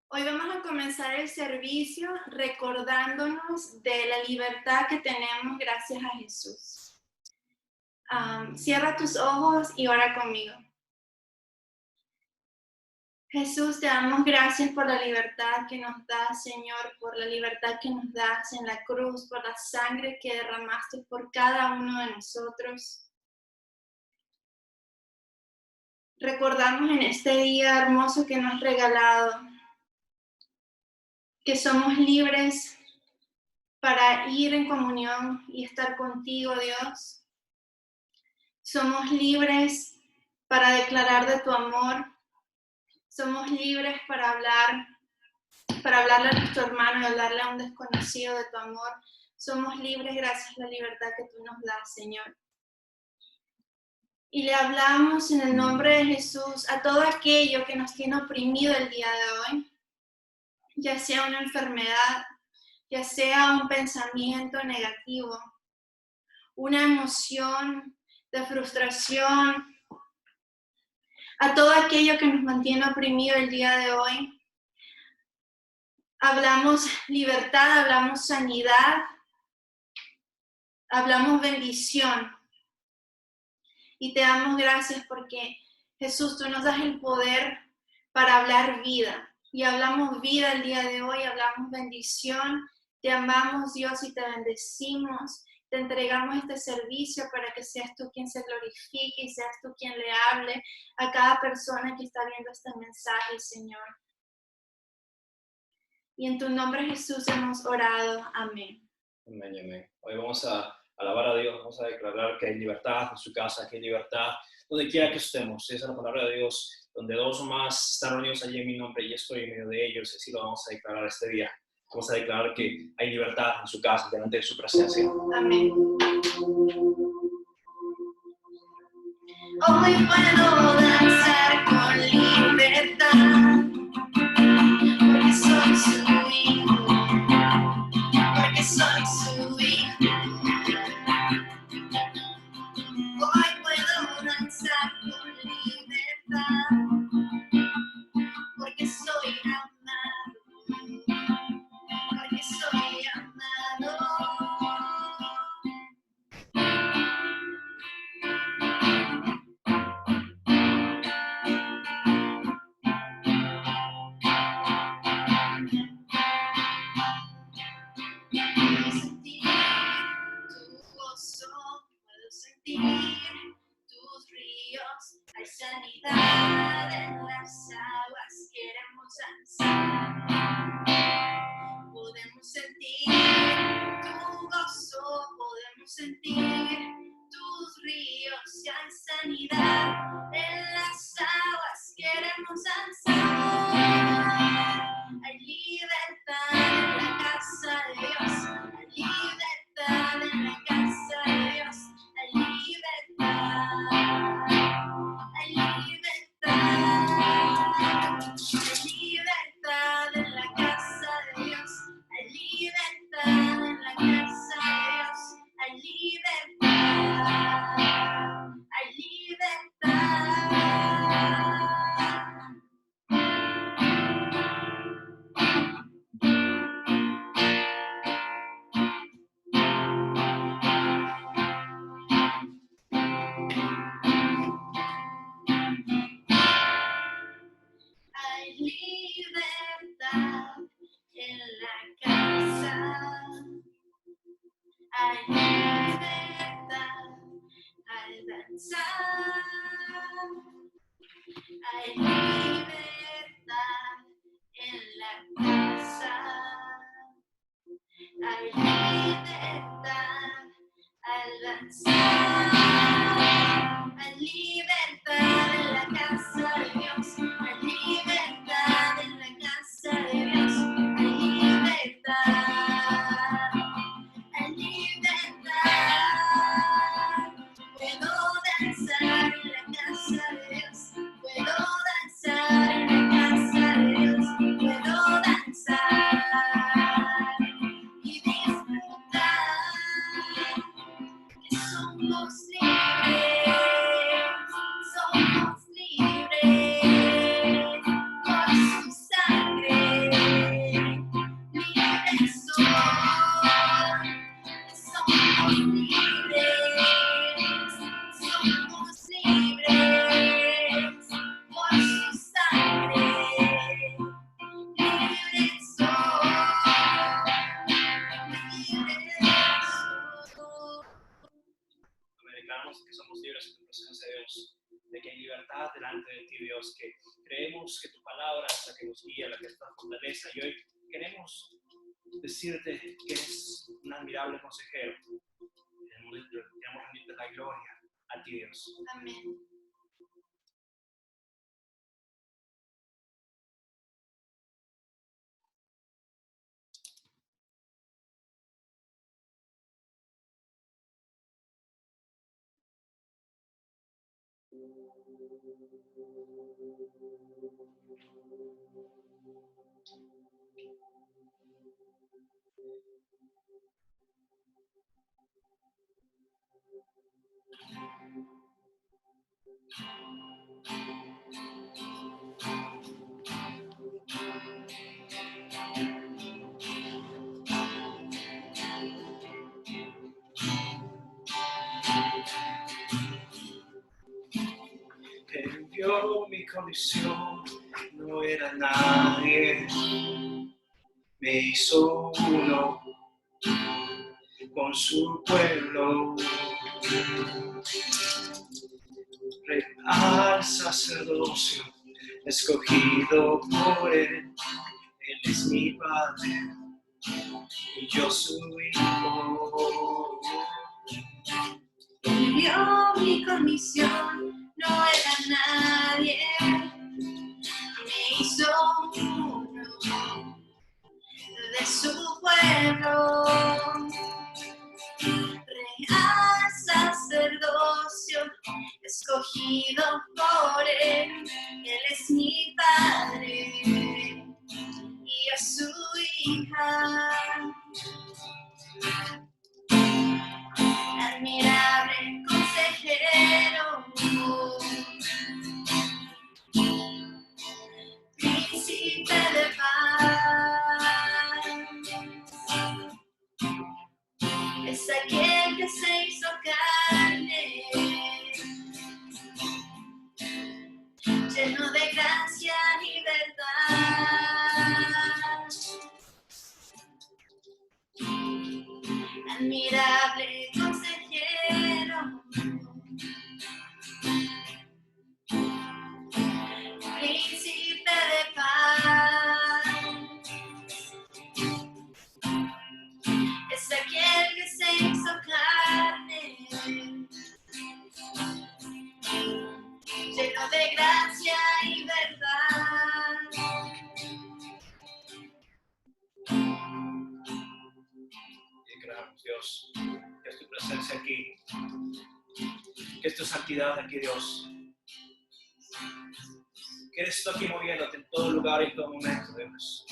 Hoy vamos a comenzar el servicio recordándonos de la libertad que tenemos gracias a Jesús. Cierra tus ojos y ora conmigo. Jesús, te damos gracias por la libertad que nos das, Señor, por la libertad que nos das en la cruz, por la sangre que derramaste por cada uno de nosotros. Recordamos en este día hermoso que nos has regalado que somos libres para ir en comunión y estar contigo, Dios. Somos libres para declarar de tu amor. Somos libres para hablarle a nuestro hermano y hablarle a un desconocido de tu amor. Somos libres gracias a la libertad que tú nos das, Señor. Y le hablamos en el nombre de Jesús a todo aquello que nos tiene oprimido el día de hoy, ya sea una enfermedad, ya sea un pensamiento negativo, una emoción de frustración, a todo aquello que nos mantiene oprimido el día de hoy. Hablamos libertad, hablamos sanidad, hablamos bendición. Y te damos gracias porque, Jesús, tú nos das el poder para hablar vida. Y hablamos vida el día de hoy, hablamos bendición. Te amamos, Dios, y te bendecimos. Te entregamos este servicio para que seas tú quien se glorifique y seas tú quien le hable a cada persona que está viendo este mensaje, Señor. Y en tu nombre, Jesús, hemos orado. Amén. Amén, amén. Hoy vamos a alabar a Dios, vamos a declarar que hay libertad en su casa, que hay libertad donde quiera que estemos. Esa es la palabra de Dios, donde dos o más están reunidos allí en mi nombre y estoy en medio de ellos. Así lo vamos a declarar este día. Vamos a declarar que hay libertad en su casa, delante de su presencia. Amén. Hoy puedo danzar con libertad, porque soy su hijo, porque soy su hijo. Hoy puedo danzar con libertad, porque soy amado, porque soy amado. Puedo sentir tu gozo, puedo sentir tus ríos, hay sanidad en las aguas, queremos danzar. Podemos sentir tu gozo, podemos sentir tus ríos, y hay sanidad en las aguas, queremos danzar. Hay libertad en la casa de Dios, hay libertad en la casa de Dios, hay libertad, hay libertad, hay libertad en la casa de Dios, hay libertad en la casa de Dios, hay libertad, hay libertad. Hay libertad en la casa, hay libertad al danzar, hay libertad en la casa, hay libertad al danzar, hay libertad en la casa de Dios, hay libertad en la casa de Dios, hay libertad, hay libertad. Puedo danzar en la casa de Dios, puedo danzar en la casa de Dios, puedo danzar y disfrutar. Somos libres por su sangre. Dios, que creemos que tu palabra es la que nos guía, la que es la fortaleza. Y hoy queremos decirte que eres un admirable consejero. Queremos rendirte la gloria a ti, Dios. Amén. Él vio mi condición, no era nadie, me hizo uno con su pueblo. Real sacerdocio, escogido por él es mi padre y yo su hijo. Él vio mi condición, no era nadie, me hizo uno de su pueblo. Real sacerdocio, escogido por él es mi padre y yo su hija. Admirable consejero, príncipe de paz, es aquel que se hizo carne, lleno de gracia y verdad. Admirable consejero, príncipe de paz, es aquel que se hizo carne, lleno de gracia y verdad. Y declaramos, Dios, que es tu presencia aquí, que es tu santidad aquí, Dios. Que eres tú aquí moviéndote en todo lugar y en todo momento, Dios.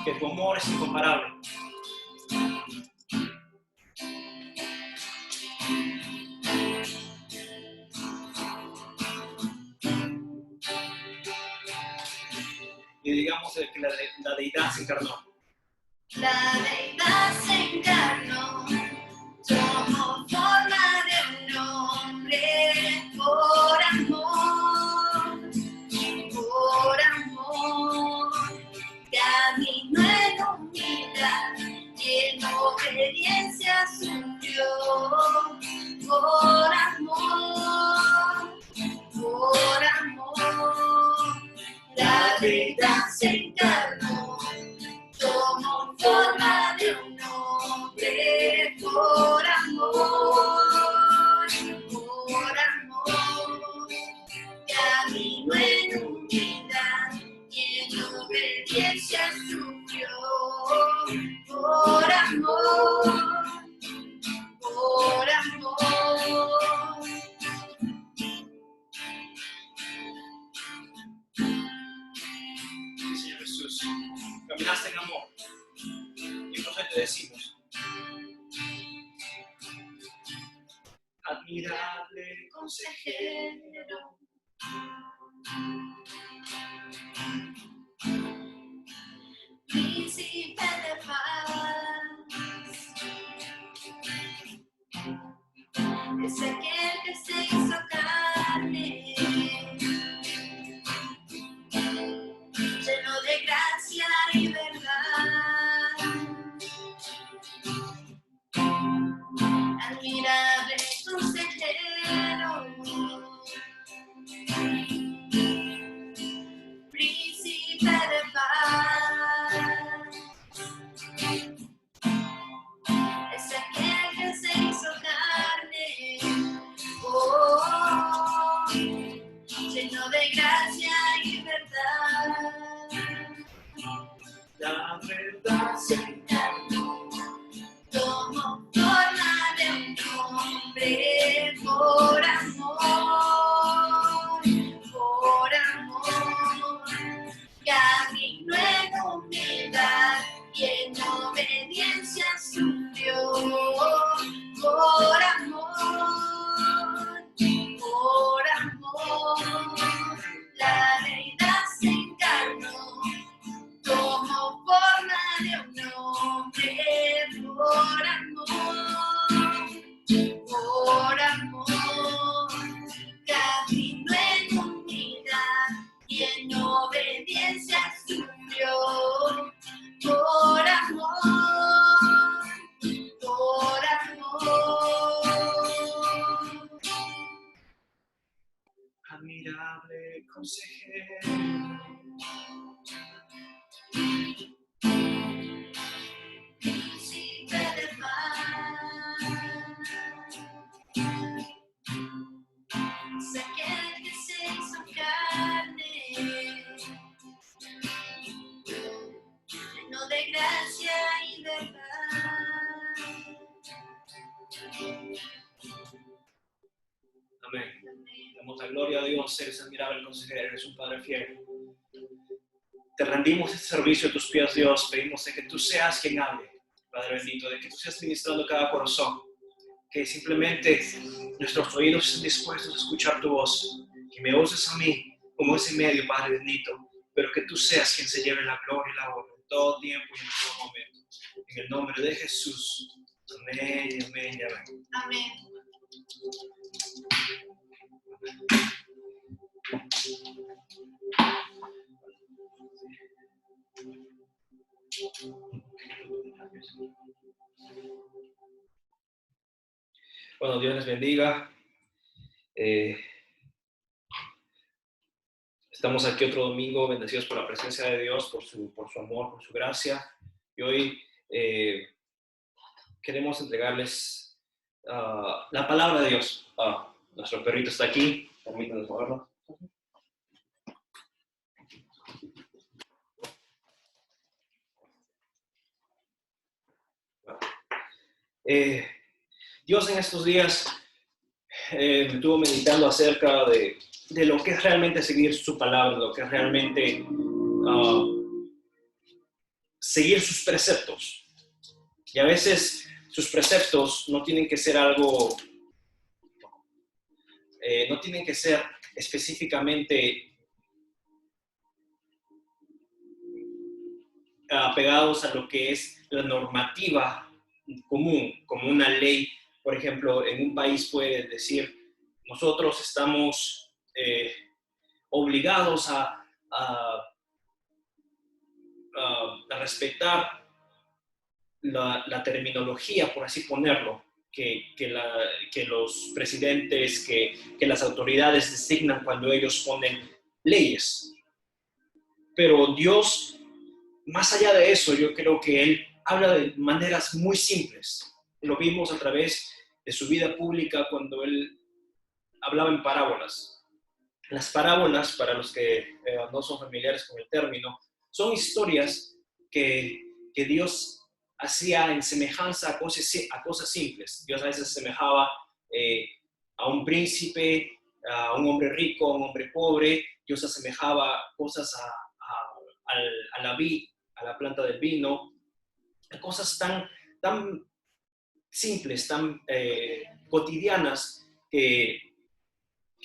Que tu amor es incomparable. Y digamos que la deidad se encarnó. La deidad se encarnó, tomó forma de un hombre por amor, caminó en humildad y en obediencia sufrió por amor, la deidad se encarnó. Tomó forma de un hombre por amor, caminó en humildad y en obediencia sufrió por amor. Señor Jesús, caminaste en amor. Y nosotros te decimos, admirable Consejero, príncipe de paz, es aquel que se hizo carne, lleno de gracia y verdad. Admirable consejero, y en obediencia suyo, por amor, por amor. Admirable consejero, príncipe de paz, aquel que se hizo carne, lleno de gracia y verdad. amén. Damos la gloria a Dios, eres admirable consejero, eres un Padre fiel. Te rendimos este servicio a tus pies, Dios. Pedimos de que tú seas quien hable, Padre bendito, de que tú seas ministrando cada corazón, que simplemente nuestros oídos estén dispuestos a escuchar tu voz, que me uses a mí como ese medio, Padre bendito, pero que tú seas quien se lleve la gloria y la honra en todo tiempo y en todo momento. En el nombre de Jesús. Amén, amén y amén. Amén. Bueno, Dios les bendiga. Estamos aquí otro domingo, bendecidos por la presencia de Dios, por su amor, por su gracia. Y hoy queremos entregarles la palabra de Dios. Nuestro perrito está aquí, permítanme moverlo. Dios en estos días me estuvo meditando acerca de lo que es realmente seguir su palabra, lo que es realmente seguir sus preceptos. Y a veces sus preceptos no tienen que ser algo, no tienen que ser específicamente apegados a lo que es la normativa común, como una ley. Por ejemplo, en un país puede decir, nosotros estamos obligados a respetar la terminología, por así ponerlo, que los presidentes, que las autoridades designan cuando ellos ponen leyes. Pero Dios, más allá de eso, yo creo que Él habla de maneras muy simples. Lo vimos a través de su vida pública cuando Él hablaba en parábolas. Las parábolas, para los que no son familiares con el término, son historias que Dios hacía en semejanza a cosas simples. Dios a veces asemejaba a un príncipe, a un hombre rico, a un hombre pobre. Dios asemejaba cosas a la vid, a la planta del vino, cosas tan simples, tan cotidianas que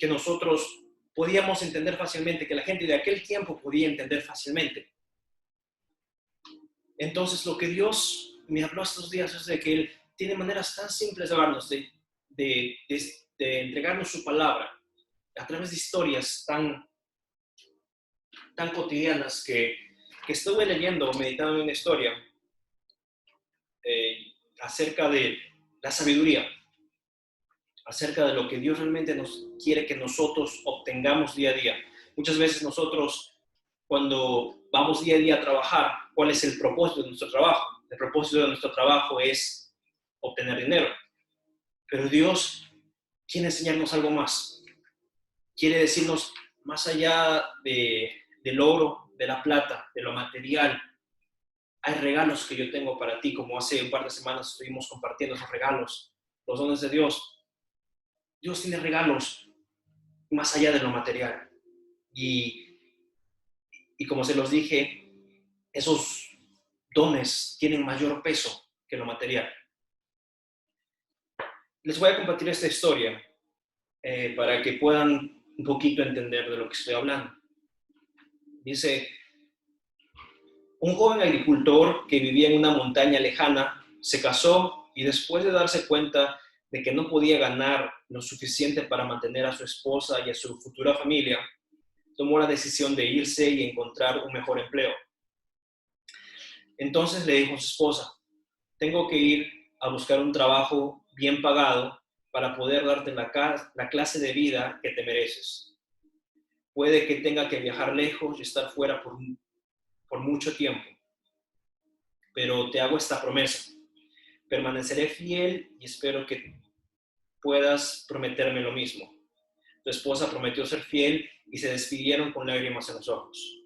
nosotros podíamos entender fácilmente, que la gente de aquel tiempo podía entender fácilmente. Entonces, lo que Dios me habló estos días es de que Él tiene maneras tan simples de hablarnos, de entregarnos su palabra a través de historias tan cotidianas que estuve leyendo, meditando en una historia acerca de la sabiduría, acerca de lo que Dios realmente nos quiere que nosotros obtengamos día a día. Muchas veces nosotros, cuando vamos día a día a trabajar, ¿cuál es el propósito de nuestro trabajo? El propósito de nuestro trabajo es obtener dinero. Pero Dios quiere enseñarnos algo más. Quiere decirnos, más allá del oro, de la plata, de lo material, hay regalos que yo tengo para ti, como hace un par de semanas estuvimos compartiendo esos regalos, los dones de Dios. Dios tiene regalos más allá de lo material. Y como se los dije, esos dones tienen mayor peso que lo material. Les voy a compartir esta historia para que puedan un poquito entender de lo que estoy hablando. Dice, un joven agricultor que vivía en una montaña lejana se casó y después de darse cuenta de que no podía ganar lo suficiente para mantener a su esposa y a su futura familia, tomó la decisión de irse y encontrar un mejor empleo. Entonces le dijo a su esposa: tengo que ir a buscar un trabajo bien pagado para poder darte la clase de vida que te mereces. Puede que tenga que viajar lejos y estar fuera por mucho tiempo, pero te hago esta promesa: permaneceré fiel y espero que puedas prometerme lo mismo. Tu esposa prometió ser fiel y se despidieron con lágrimas en los ojos.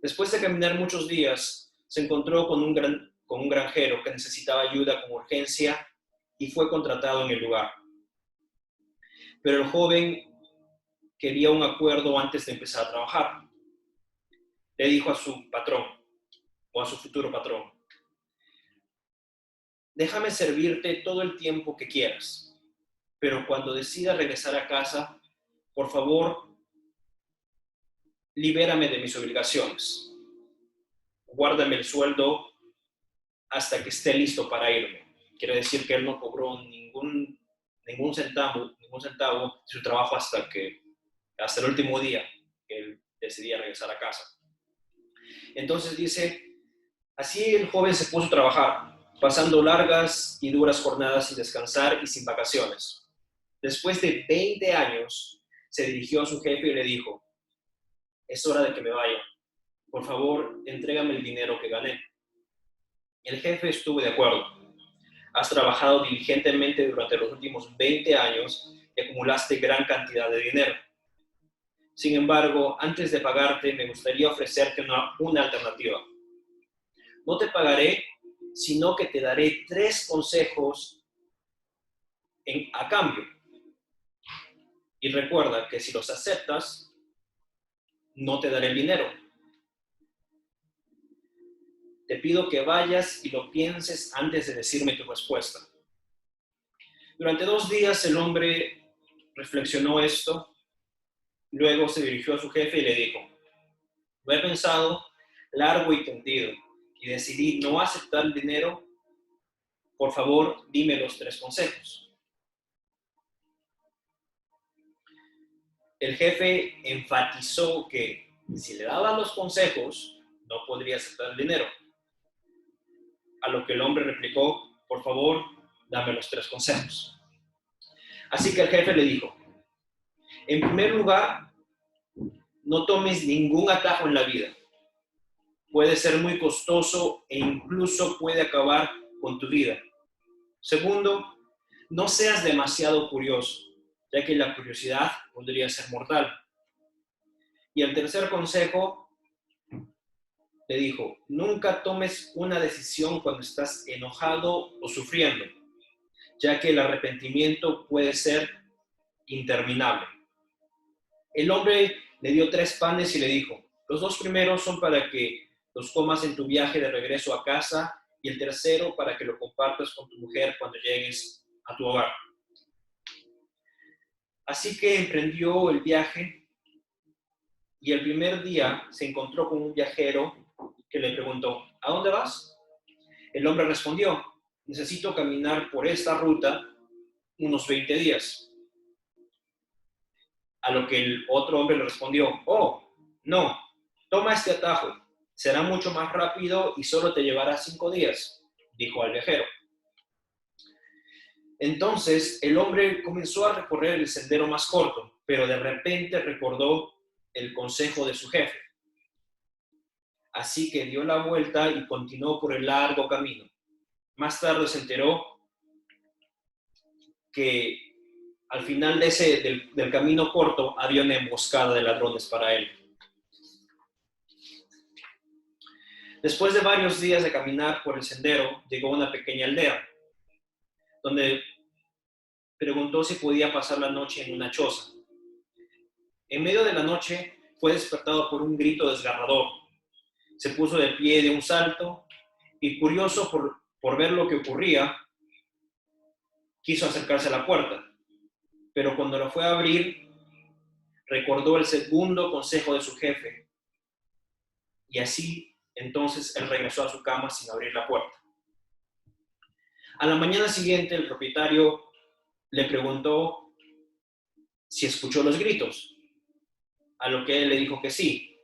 Después de caminar muchos días, se encontró con un granjero que necesitaba ayuda con urgencia y fue contratado en el lugar. Pero el joven quería un acuerdo antes de empezar a trabajar. Le dijo a su patrón o a su futuro patrón: déjame servirte todo el tiempo que quieras, pero cuando decida regresar a casa, por favor, libérame de mis obligaciones. Guárdame el sueldo hasta que esté listo para irme. Quiere decir que él no cobró ningún centavo de su trabajo hasta el último día que él decidía regresar a casa. Entonces dice: así el joven se puso a trabajar, pasando largas y duras jornadas sin descansar y sin vacaciones. Después de 20 años, se dirigió a su jefe y le dijo: es hora de que me vaya. Por favor, entrégame el dinero que gané. El jefe estuvo de acuerdo. Has trabajado diligentemente durante los últimos 20 años y acumulaste gran cantidad de dinero. Sin embargo, antes de pagarte, me gustaría ofrecerte una alternativa. No te pagaré, sino que te daré 3 consejos a cambio. Y recuerda que si los aceptas, no te daré el dinero. Te pido que vayas y lo pienses antes de decirme tu respuesta. Durante 2 días el hombre reflexionó esto, luego se dirigió a su jefe y le dijo: lo he pensado largo y tendido y decidí no aceptar el dinero. Por favor, dime los 3 consejos. El jefe enfatizó que si le daban los consejos, no podría aceptar el dinero. A lo que el hombre replicó: por favor, dame los 3 consejos. Así que el jefe le dijo: en primer lugar, no tomes ningún atajo en la vida. Puede ser muy costoso e incluso puede acabar con tu vida. Segundo, no seas demasiado curioso, ya que la curiosidad podría ser mortal. Y el tercer consejo, le dijo: nunca tomes una decisión cuando estás enojado o sufriendo, ya que el arrepentimiento puede ser interminable. El hombre le dio 3 panes y le dijo: los 2 primeros son para que los comas en tu viaje de regreso a casa, y el tercero para que lo compartas con tu mujer cuando llegues a tu hogar. Así que emprendió el viaje, y el primer día se encontró con un viajero que le preguntó: ¿a dónde vas? El hombre respondió: necesito caminar por esta ruta unos 20 días. A lo que el otro hombre le respondió: oh, no, toma este atajo, será mucho más rápido y solo te llevará 5 días, dijo al viajero. Entonces el hombre comenzó a recorrer el sendero más corto, pero de repente recordó el consejo de su jefe. Así que dio la vuelta y continuó por el largo camino. Más tarde se enteró que al final del camino corto había una emboscada de ladrones para él. Después de varios días de caminar por el sendero, llegó a una pequeña aldea, donde preguntó si podía pasar la noche en una choza. En medio de la noche fue despertado por un grito desgarrador. Se puso de pie de un salto y, curioso por ver lo que ocurría, quiso acercarse a la puerta. Pero cuando lo fue a abrir, recordó el segundo consejo de su jefe. Y así, entonces, él regresó a su cama sin abrir la puerta. A la mañana siguiente, el propietario le preguntó si escuchó los gritos. a lo que él le dijo que sí.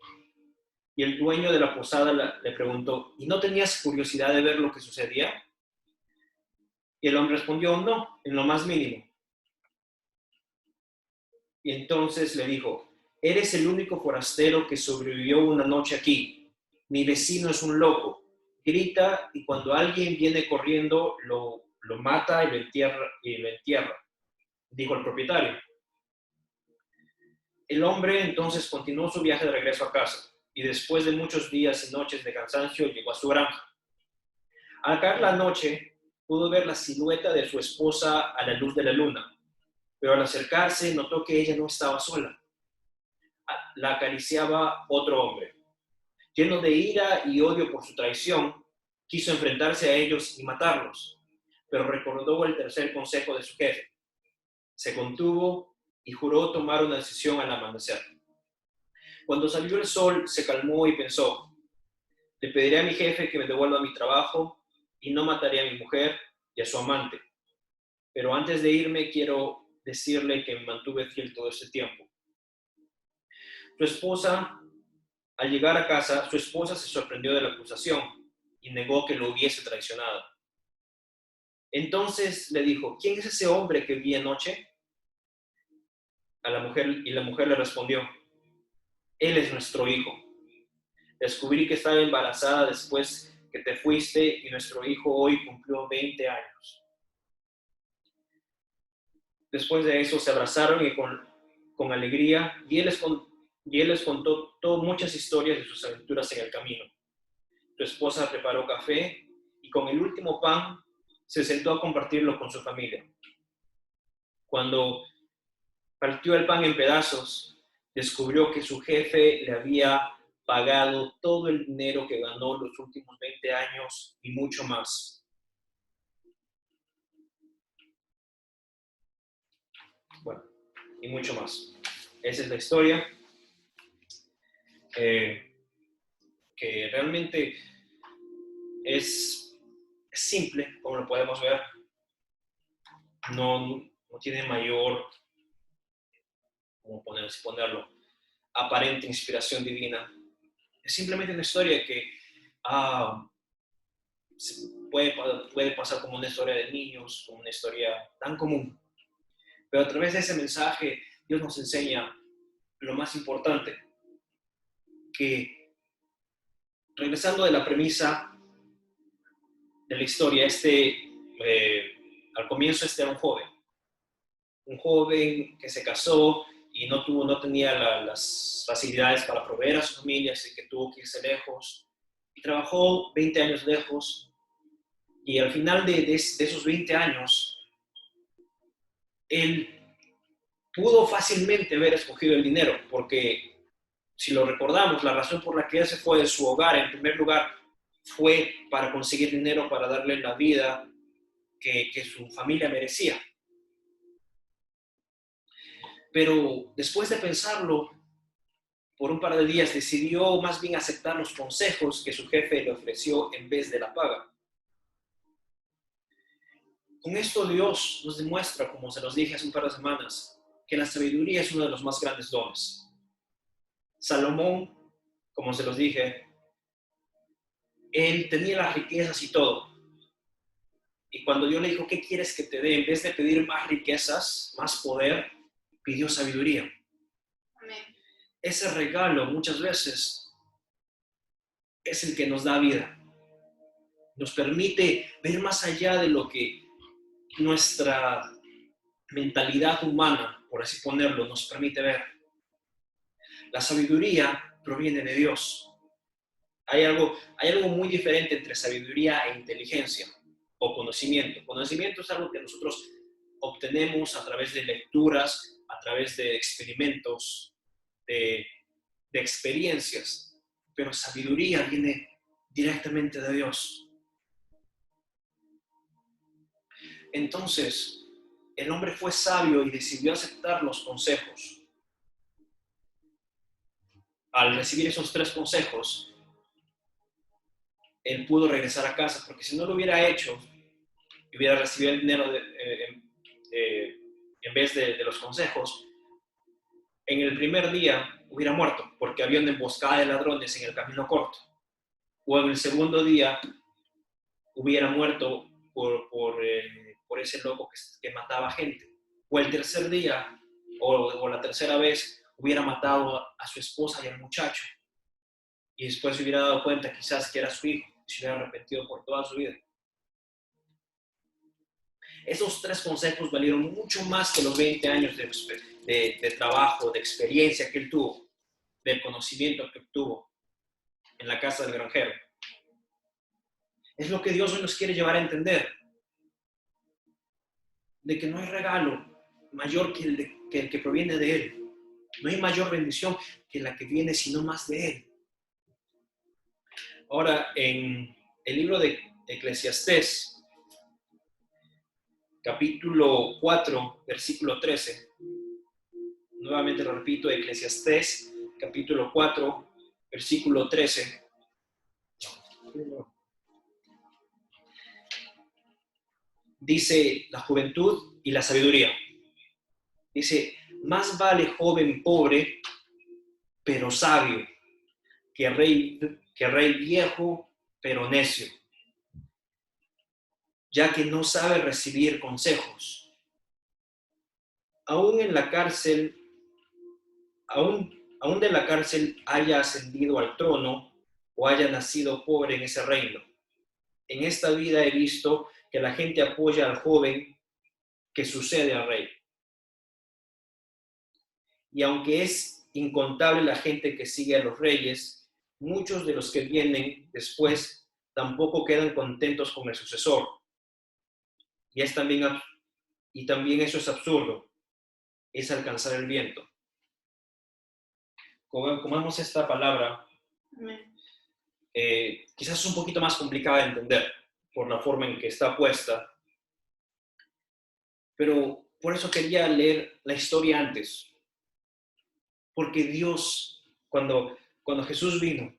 Y el dueño de la posada le preguntó, ¿y no tenías curiosidad de ver lo que sucedía? Y el hombre respondió, no, en lo más mínimo. Y entonces le dijo, eres el único forastero que sobrevivió una noche aquí. Mi vecino es un loco. Grita y cuando alguien viene corriendo lo mata y lo entierra, dijo el propietario. El hombre entonces continuó su viaje de regreso a casa y después de muchos días y noches de cansancio llegó a su granja. Al caer la noche, pudo ver la silueta de su esposa a la luz de la luna, pero al acercarse notó que ella no estaba sola. La acariciaba otro hombre. Lleno de ira y odio por su traición, quiso enfrentarse a ellos y matarlos, pero recordó el tercer consejo de su jefe. Se contuvo y juró tomar una decisión al amanecer. Cuando salió el sol, se calmó y pensó, le pediré a mi jefe que me devuelva mi trabajo y no mataré a mi mujer y a su amante. Pero antes de irme, quiero decirle que me mantuve fiel todo este tiempo. Su esposa, al llegar a casa, su esposa se sorprendió de la acusación y negó que lo hubiese traicionado. Entonces le dijo, ¿quién es ese hombre que vi anoche? A la mujer, y la mujer le respondió, él es nuestro hijo. Descubrí que estaba embarazada después que te fuiste y nuestro hijo hoy cumplió 20 años. Después de eso se abrazaron y con alegría y él les contó muchas historias de sus aventuras en el camino. Su esposa preparó café y con el último pan se sentó a compartirlo con su familia. Cuando partió el pan en pedazos, descubrió que su jefe le había pagado todo el dinero que ganó los últimos 20 años y mucho más. Bueno, y mucho más. Esa es la historia. Que realmente es simple, como lo podemos ver. No tiene mayor, como ponerlo, aparente inspiración divina. Es simplemente una historia que puede pasar como una historia de niños, como una historia tan común. Pero a través de ese mensaje, Dios nos enseña lo más importante, que regresando de la premisa de la historia, al comienzo era un joven que se casó y no tenía las facilidades para proveer a su familia, así que tuvo que irse lejos y trabajó 20 años lejos y al final de esos 20 años, él pudo fácilmente haber escogido el dinero, porque si lo recordamos, la razón por la que él se fue de su hogar, en primer lugar, fue para conseguir dinero para darle la vida que su familia merecía. Pero después de pensarlo, por un par de días decidió más bien aceptar los consejos que su jefe le ofreció en vez de la paga. Con esto Dios nos demuestra, como se los dije hace un par de semanas, que la sabiduría es uno de los más grandes dones. Salomón, como se los dije, él tenía las riquezas y todo. Y cuando Dios le dijo, ¿qué quieres que te dé? En vez de pedir más riquezas, más poder, pidió sabiduría. Amén. Ese regalo muchas veces es el que nos da vida. Nos permite ver más allá de lo que nuestra mentalidad humana, por así ponerlo, nos permite ver. La sabiduría proviene de Dios. Hay algo muy diferente entre sabiduría e inteligencia o conocimiento. Conocimiento es algo que nosotros obtenemos a través de lecturas, a través de experimentos, de experiencias, pero sabiduría viene directamente de Dios. Entonces, el hombre fue sabio y decidió aceptar los consejos. Al recibir esos 3 consejos, él pudo regresar a casa, porque si no lo hubiera hecho, hubiera recibido el dinero en vez de los consejos, en el primer día hubiera muerto porque había una emboscada de ladrones en el camino corto. O en el segundo día hubiera muerto por ese loco que mataba gente. O el tercer día, o la tercera vez, hubiera matado a su esposa y al muchacho. Y después se hubiera dado cuenta quizás que era su hijo y se hubiera arrepentido por toda su vida. Esos 3 consejos valieron mucho más que los 20 años de trabajo, de experiencia que él tuvo, del conocimiento que obtuvo en la casa del granjero. Es lo que Dios hoy nos quiere llevar a entender, de que no hay regalo mayor que el que proviene de Él. No hay mayor bendición que la que viene, sino más de Él. Ahora, en el libro de Eclesiastés, capítulo 4, versículo 13, nuevamente lo repito, Eclesiastés, capítulo 4, versículo 13. Dice la juventud y la sabiduría. Dice, más vale joven pobre, pero sabio, que rey viejo, pero necio, ya que no sabe recibir consejos. Aún en la cárcel, aún de la cárcel haya ascendido al trono o haya nacido pobre en ese reino. En esta vida he visto que la gente apoya al joven que sucede al rey. Y aunque es incontable la gente que sigue a los reyes, muchos de los que vienen después tampoco quedan contentos con el sucesor. Y también eso es absurdo, es alcanzar el viento. Como vemos esta palabra, quizás es un poquito más complicada de entender por la forma en que está puesta, pero por eso quería leer la historia antes, porque Dios, cuando Jesús vino,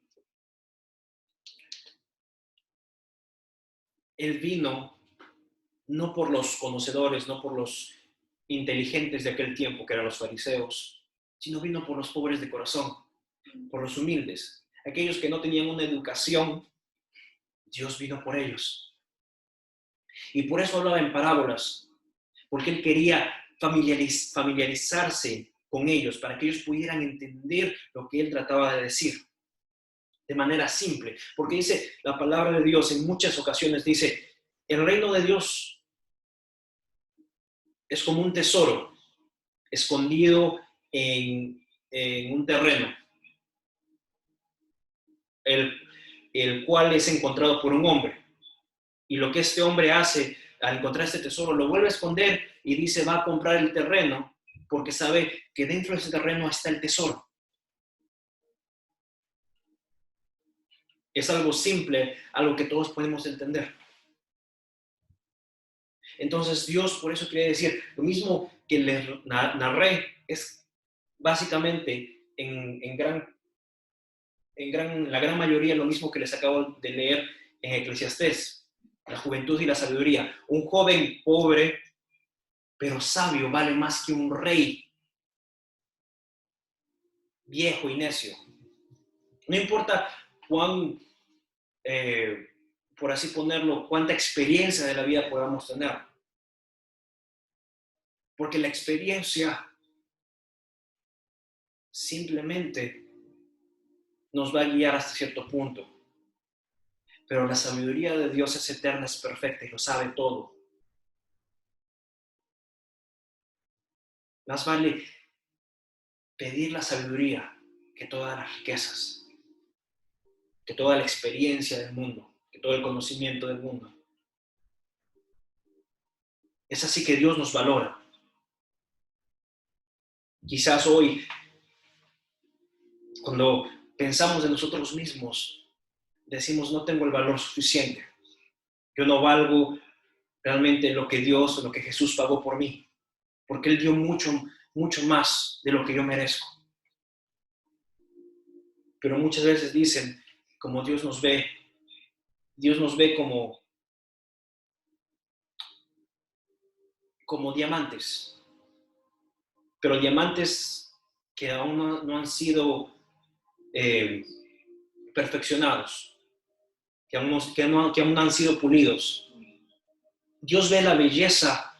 Él vino no por los conocedores, no por los inteligentes de aquel tiempo, que eran los fariseos, sino vino por los pobres de corazón, por los humildes, aquellos que no tenían una educación. Dios vino por ellos. Y por eso hablaba en parábolas, porque Él quería familiarizarse con ellos, para que ellos pudieran entender lo que Él trataba de decir de manera simple. Porque dice la palabra de Dios en muchas ocasiones, dice, el reino de Dios es como un tesoro escondido en un terreno, el cual es encontrado por un hombre. Y lo que este hombre hace al encontrar este tesoro, lo vuelve a esconder y dice, va a comprar el terreno, porque sabe que dentro de ese terreno está el tesoro. Es algo simple, algo que todos podemos entender. Entonces Dios por eso quiere decir, lo mismo que les narré, es básicamente la gran mayoría lo mismo que les acabo de leer en Eclesiastés, la juventud y la sabiduría. Un joven pobre, pero sabio, vale más que un rey viejo y necio. No importa cuán, por así ponerlo, cuánta experiencia de la vida podamos tener. Porque la experiencia simplemente nos va a guiar hasta cierto punto. Pero la sabiduría de Dios es eterna, es perfecta y lo sabe todo. Más vale pedir la sabiduría que todas las riquezas, que toda la experiencia del mundo, que todo el conocimiento del mundo. Es así que Dios nos valora. Quizás hoy, cuando pensamos en nosotros mismos, decimos, no tengo el valor suficiente. Yo no valgo realmente lo que Dios o lo que Jesús pagó por mí, porque Él dio mucho, mucho más de lo que yo merezco. Pero muchas veces dicen, como Dios nos ve como diamantes. Pero diamantes que aún no han sido perfeccionados, que aún no han sido pulidos. Dios ve la belleza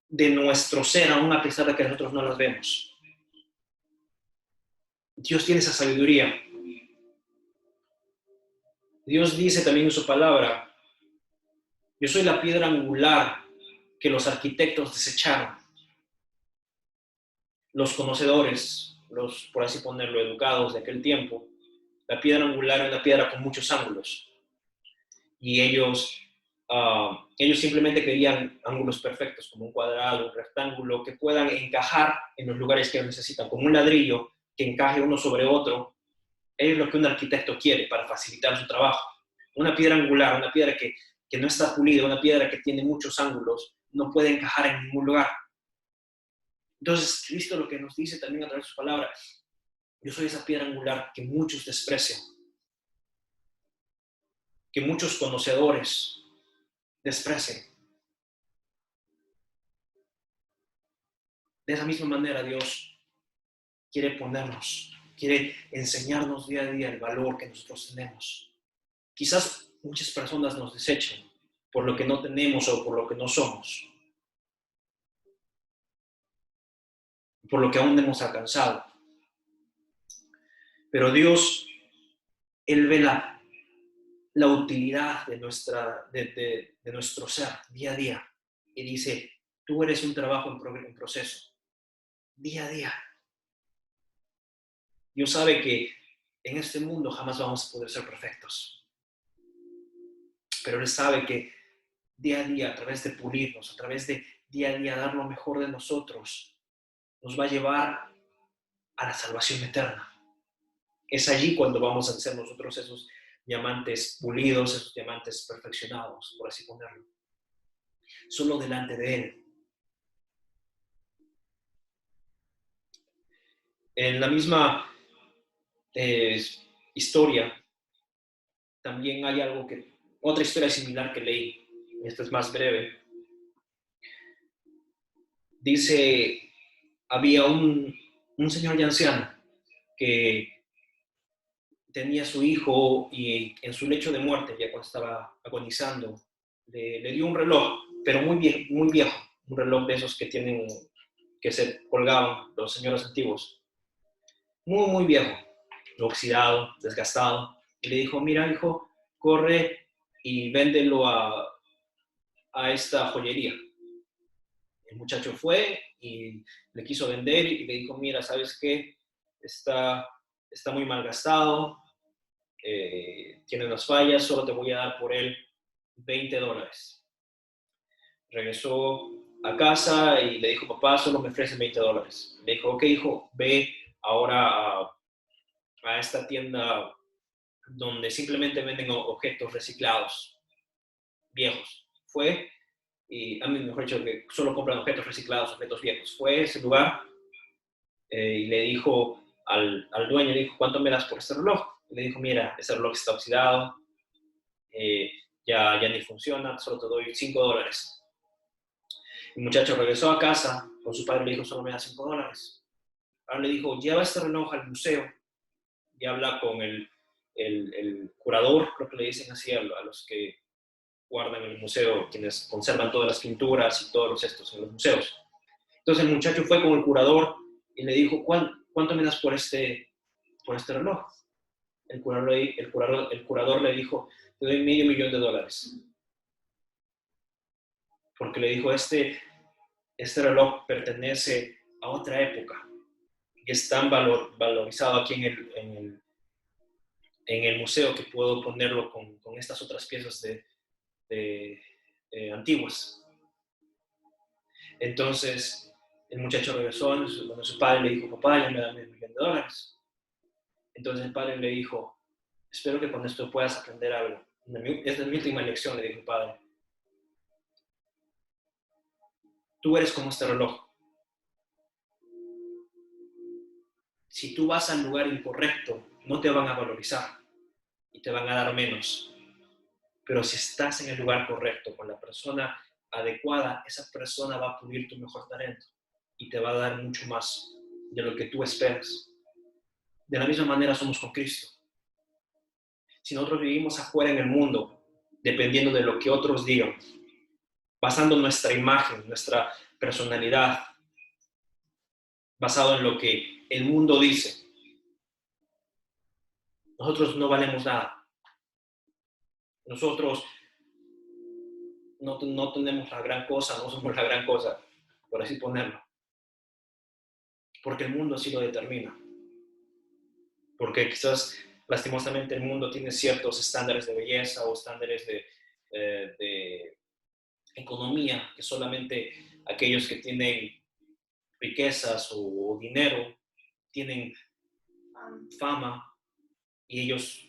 de nuestro ser, aún a pesar de que nosotros no las vemos. Dios tiene esa sabiduría. Dios dice también en su palabra: yo soy la piedra angular que los arquitectos desecharon. Los conocedores, los, por así ponerlo, educados de aquel tiempo, la piedra angular es una piedra con muchos ángulos. Y ellos simplemente querían ángulos perfectos, como un cuadrado, un rectángulo, que puedan encajar en los lugares que necesitan, como un ladrillo que encaje uno sobre otro. Es lo que un arquitecto quiere para facilitar su trabajo. Una piedra angular, una piedra que no está pulida, una piedra que tiene muchos ángulos, no puede encajar en ningún lugar. Entonces, Cristo lo que nos dice también a través de sus palabras: yo soy esa piedra angular que muchos desprecian, que muchos conocedores desprecian. De esa misma manera, Dios quiere quiere enseñarnos día a día el valor que nosotros tenemos. Quizás muchas personas nos desechen por lo que no tenemos o por lo que no somos, por lo que aún no hemos alcanzado. Pero Dios, Él ve la utilidad de nuestro ser día a día y dice: tú eres un trabajo en proceso, día a día. Dios sabe que en este mundo jamás vamos a poder ser perfectos, pero Él sabe que día a día, a través de pulirnos, a través de día a día dar lo mejor de nosotros, nos va a llevar a la salvación eterna. Es allí cuando vamos a ser nosotros esos diamantes pulidos, esos diamantes perfeccionados, por así ponerlo. Solo delante de Él. En la misma historia, también hay otra historia similar que leí, esta es más breve. Dice, había un señor ya anciano que tenía a su hijo y en su lecho de muerte, ya cuando estaba agonizando, le dio un reloj, pero muy viejo, un reloj de esos que se colgaban los señores antiguos, muy viejo, oxidado, desgastado, y le dijo: mira, hijo, corre y véndelo a esta joyería. El muchacho fue y le quiso vender y le dijo: mira, ¿sabes qué? Está muy malgastado, tiene unas fallas, solo te voy a dar por él $20. Regresó a casa y le dijo: papá, solo me ofrecen $20. Le dijo: ok, hijo, ve ahora a esta tienda donde simplemente venden objetos reciclados, viejos. Fue, y a mí mejor dicho, que solo compran objetos reciclados, objetos viejos. Fue a ese lugar y le dijo al dueño, le dijo: ¿cuánto me das por este reloj? Y le dijo: mira, ese reloj está oxidado, ya ni funciona, solo te doy $5. El muchacho regresó a casa con su padre y le dijo: solo me da $5. Ahora le dijo: lleva este reloj al museo y habla con el curador, creo que le dicen así a los que guardan en el museo, quienes conservan todas las pinturas y todos los estos en los museos. Entonces el muchacho fue con el curador y le dijo: ¿cuánto me das por este reloj? El curador le dijo: te doy $500,000. Porque le dijo: este reloj pertenece a otra época y es tan valorizado aquí en el museo que puedo ponerlo con estas otras piezas antiguas. Entonces el muchacho regresó donde su padre, le dijo: papá, ya me da $1,000,000. Entonces el padre le dijo: espero que con esto puedas aprender algo. Esta es mi última lección, le dijo el padre. Tú eres como este reloj. Si tú vas al lugar incorrecto, no te van a valorizar y te van a dar menos. Pero si estás en el lugar correcto, con la persona adecuada, esa persona va a pulir tu mejor talento. y te va a dar mucho más de lo que tú esperas. De la misma manera somos con Cristo. Si nosotros vivimos afuera en el mundo, dependiendo de lo que otros digan, basando nuestra imagen, nuestra personalidad, basado en lo que el mundo dice, nosotros no valemos nada. Nosotros no tenemos la gran cosa, no somos la gran cosa, por así ponerlo. Porque el mundo así lo determina. Porque quizás lastimosamente el mundo tiene ciertos estándares de belleza o estándares de economía que solamente aquellos que tienen riquezas o dinero tienen fama y ellos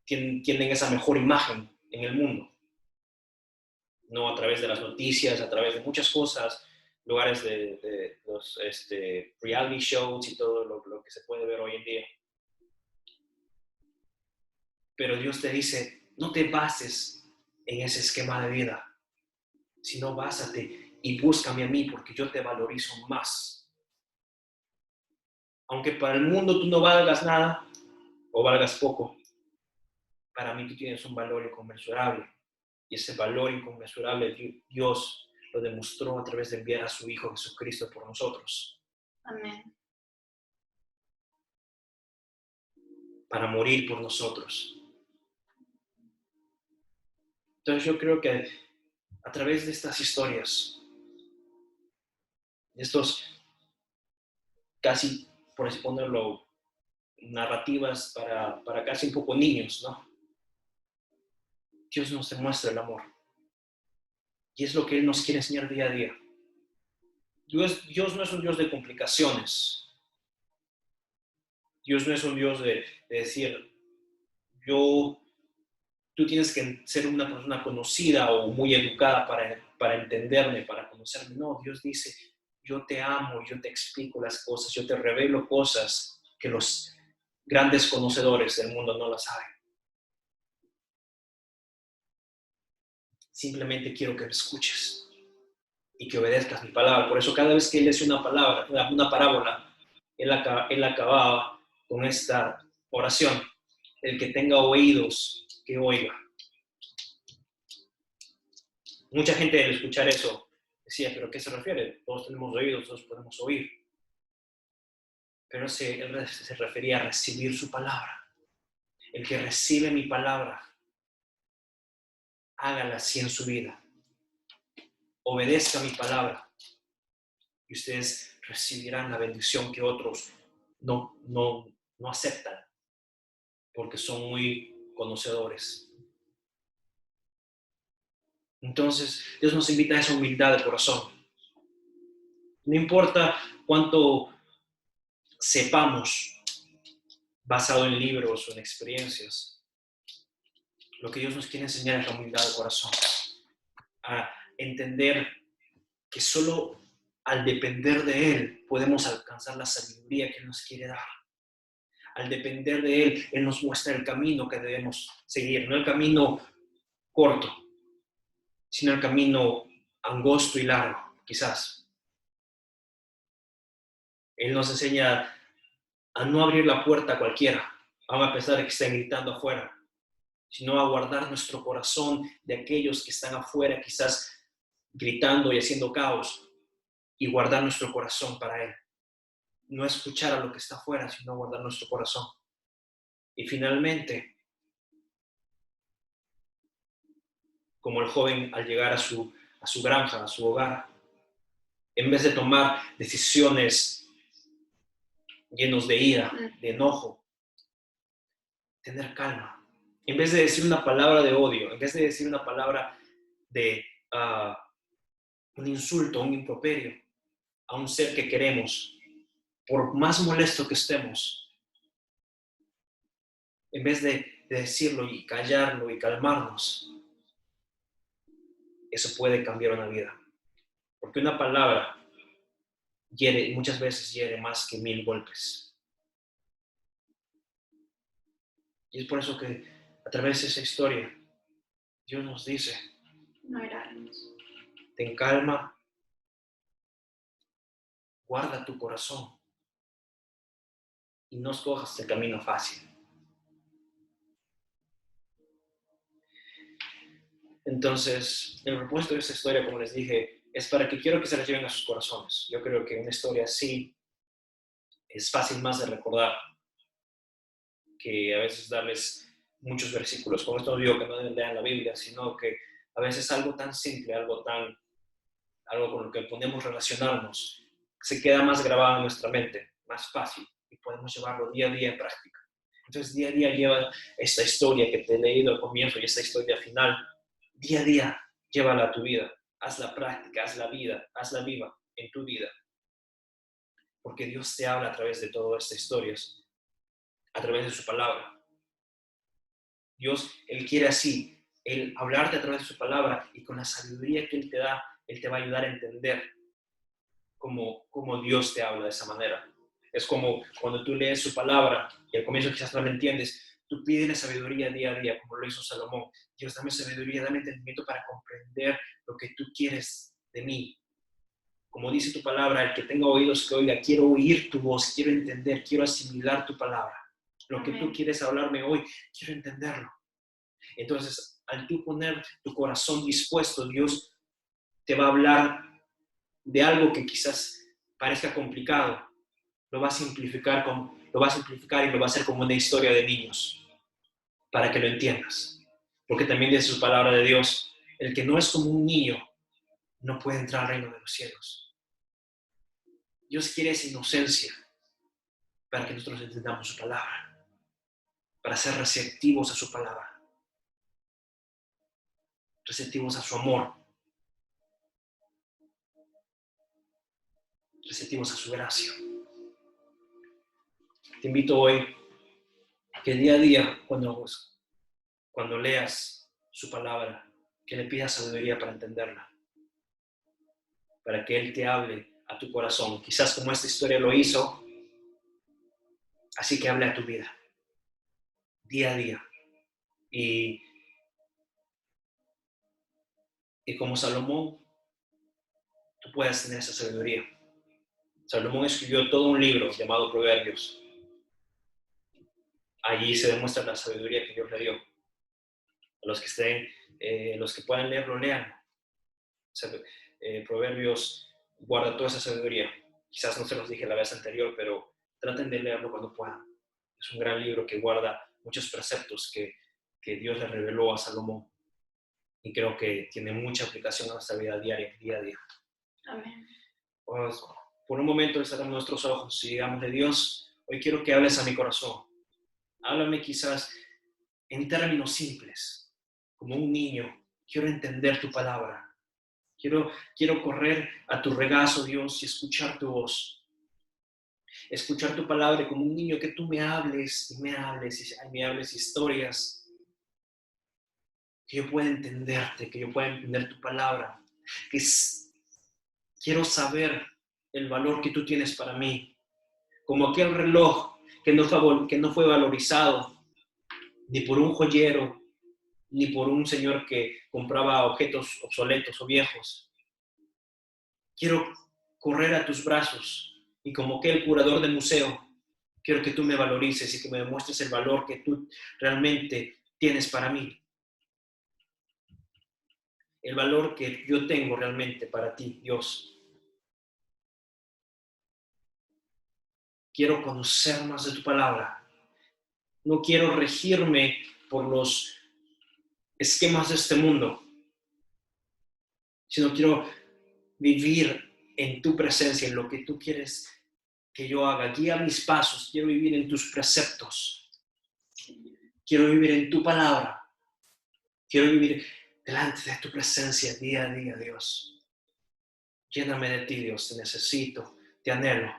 tienen esa mejor imagen en el mundo. No a través de las noticias, a través de muchas cosas, lugares de los reality shows y todo lo que se puede ver hoy en día. Pero Dios te dice, no te bases en ese esquema de vida, sino básate y búscame a mí porque yo te valorizo más. Aunque para el mundo tú no valgas nada o valgas poco, para mí tú tienes un valor inconmensurable. Y ese valor inconmensurable Dios lo demostró a través de enviar a su Hijo Jesucristo por nosotros. Amén. Para morir por nosotros. Entonces yo creo que a través de estas historias, de estos casi, por así ponerlo, narrativas para casi un poco niños, ¿no? Dios nos demuestra el amor. Y es lo que Él nos quiere enseñar día a día. Dios no es un Dios de complicaciones. Dios no es un Dios de decir, tú tienes que ser una persona conocida o muy educada para entenderme, para conocerme. No, Dios dice, yo te amo, yo te explico las cosas, yo te revelo cosas que los grandes conocedores del mundo no las saben. Simplemente quiero que me escuches y que obedezcas mi palabra. Por eso cada vez que Él decía una parábola, él acababa con esta oración. El que tenga oídos, que oiga. Mucha gente al escuchar eso decía, ¿pero a qué se refiere? Todos tenemos oídos, todos podemos oír. Pero él se refería a recibir su palabra. El que recibe mi palabra, hágala así en su vida. Obedezca mi palabra y ustedes recibirán la bendición que otros no aceptan porque son muy conocedores. Entonces, Dios nos invita a esa humildad de corazón. No importa cuánto sepamos basado en libros o en experiencias, lo que Dios nos quiere enseñar es la humildad de corazón. A entender que solo al depender de Él podemos alcanzar la sabiduría que Él nos quiere dar. Al depender de Él, Él nos muestra el camino que debemos seguir, no el camino corto, sino el camino angosto y largo, quizás. Él nos enseña a no abrir la puerta a cualquiera, aun a pesar de que estén gritando afuera, sino a guardar nuestro corazón de aquellos que están afuera, quizás gritando y haciendo caos, y guardar nuestro corazón para Él. No escuchar a lo que está afuera, sino guardar nuestro corazón. Y finalmente, como el joven al llegar a su granja, a su hogar, en vez de tomar decisiones llenos de ira, de enojo, tener calma. En vez de decir una palabra de odio, en vez de decir una palabra de un insulto, un improperio a un ser que queremos, por más molesto que estemos, en vez de decirlo y callarlo y calmarnos, eso puede cambiar una vida. Porque una palabra muchas veces hiere más que 1000 golpes. Y es por eso que a través de esa historia, Dios nos dice, no irarnos. ten calma, guarda tu corazón y no escojas el camino fácil. Entonces, el propósito de esta historia, como les dije, es para que quiero que se la lleven a sus corazones. Yo creo que una historia así es fácil más de recordar que a veces darles muchos versículos. Con esto no digo que no lean la Biblia, sino que a veces algo tan simple, algo con lo que podemos relacionarnos, se queda más grabado en nuestra mente, más fácil, y podemos llevarlo día a día en práctica. Entonces, día a día lleva esta historia que te he leído al comienzo y esta historia final, día a día llévala a tu vida. Hazla práctica, hazla viva en tu vida. Porque Dios te habla a través de todas estas historias, a través de su palabra. Dios, Él quiere así, Él hablarte a través de su palabra y con la sabiduría que Él te da, Él te va a ayudar a entender cómo Dios te habla de esa manera. Es como cuando tú lees su palabra y al comienzo quizás no la entiendes, tú pides la sabiduría día a día, como lo hizo Salomón. Dios, dame sabiduría, dame entendimiento para comprender lo que tú quieres de mí. Como dice tu palabra, el que tenga oídos que oiga, quiero oír tu voz, quiero entender, quiero asimilar tu palabra. Lo que tú quieres hablarme hoy, quiero entenderlo. Entonces, al tú poner tu corazón dispuesto, Dios te va a hablar de algo que quizás parezca complicado. Lo va a simplificar y lo va a hacer como una historia de niños, para que lo entiendas. Porque también dice su palabra de Dios, el que no es como un niño, no puede entrar al reino de los cielos. Dios quiere esa inocencia para que nosotros entendamos su palabra, para ser receptivos a su palabra, receptivos a su amor, receptivos a su gracia. Te invito hoy a que día a día, cuando leas su palabra, que le pidas sabiduría para entenderla, para que Él te hable a tu corazón. Quizás como esta historia lo hizo, así que hable a tu vida, día a día. Y como Salomón, tú puedas tener esa sabiduría. Salomón escribió todo un libro llamado Proverbios. Allí se demuestra la sabiduría que Dios le dio. A los que puedan leerlo, lean. Proverbios guarda toda esa sabiduría. Quizás no se los dije la vez anterior, pero traten de leerlo cuando puedan. Es un gran libro que guarda muchos preceptos que Dios le reveló a Salomón. Y creo que tiene mucha aplicación a nuestra vida diaria, día a día. Amén. Pues, por un momento cerramos nuestros ojos y digamos de Dios, hoy quiero que hables a mi corazón. Háblame quizás en términos simples, como un niño. Quiero entender tu palabra. Quiero correr a tu regazo, Dios, y escuchar tu voz. Escuchar tu palabra como un niño, que tú me hables y me hables historias. Que yo pueda entenderte, que yo pueda entender tu palabra. Quiero saber el valor que tú tienes para mí. Como aquel reloj que no fue valorizado ni por un joyero, ni por un señor que compraba objetos obsoletos o viejos. Quiero correr a tus brazos y como aquel curador de museo, quiero que tú me valorices y que me demuestres el valor que tú realmente tienes para mí. El valor que yo tengo realmente para ti, Dios. Quiero conocer más de tu palabra. No quiero regirme por los esquemas de este mundo, sino quiero vivir en tu presencia, en lo que tú quieres que yo haga. Guía mis pasos, quiero vivir en tus preceptos. Quiero vivir en tu palabra. Quiero vivir delante de tu presencia día a día, Dios. Lléname de ti, Dios, te necesito, te anhelo.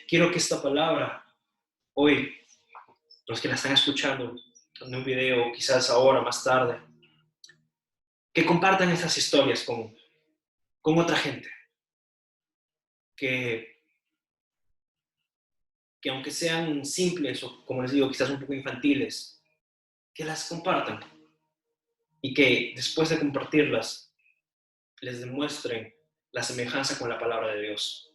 Quiero que esta palabra, hoy, los que la están escuchando en un video, quizás ahora, más tarde, que compartan esas historias con otra gente. Que aunque sean simples o, como les digo, quizás un poco infantiles, que las compartan. Y que después de compartirlas, les demuestren la semejanza con la palabra de Dios.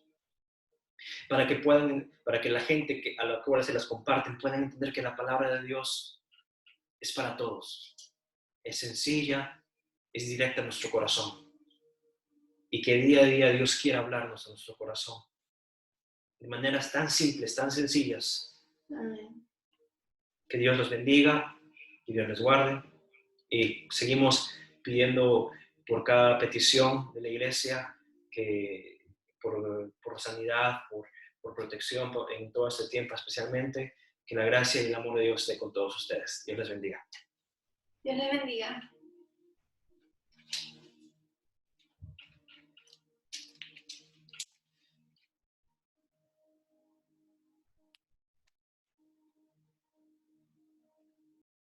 Para que la gente a la cual se las comparten puedan entender que la palabra de Dios es para todos. Es sencilla, es directa a nuestro corazón. Y que día a día Dios quiera hablarnos a nuestro corazón. De maneras tan simples, tan sencillas. Amén. Que Dios los bendiga, que Dios les guarde. Y seguimos pidiendo por cada petición de la iglesia, que por sanidad, por protección en todo este tiempo especialmente, que la gracia y el amor de Dios esté con todos ustedes. Dios les bendiga. Dios les bendiga.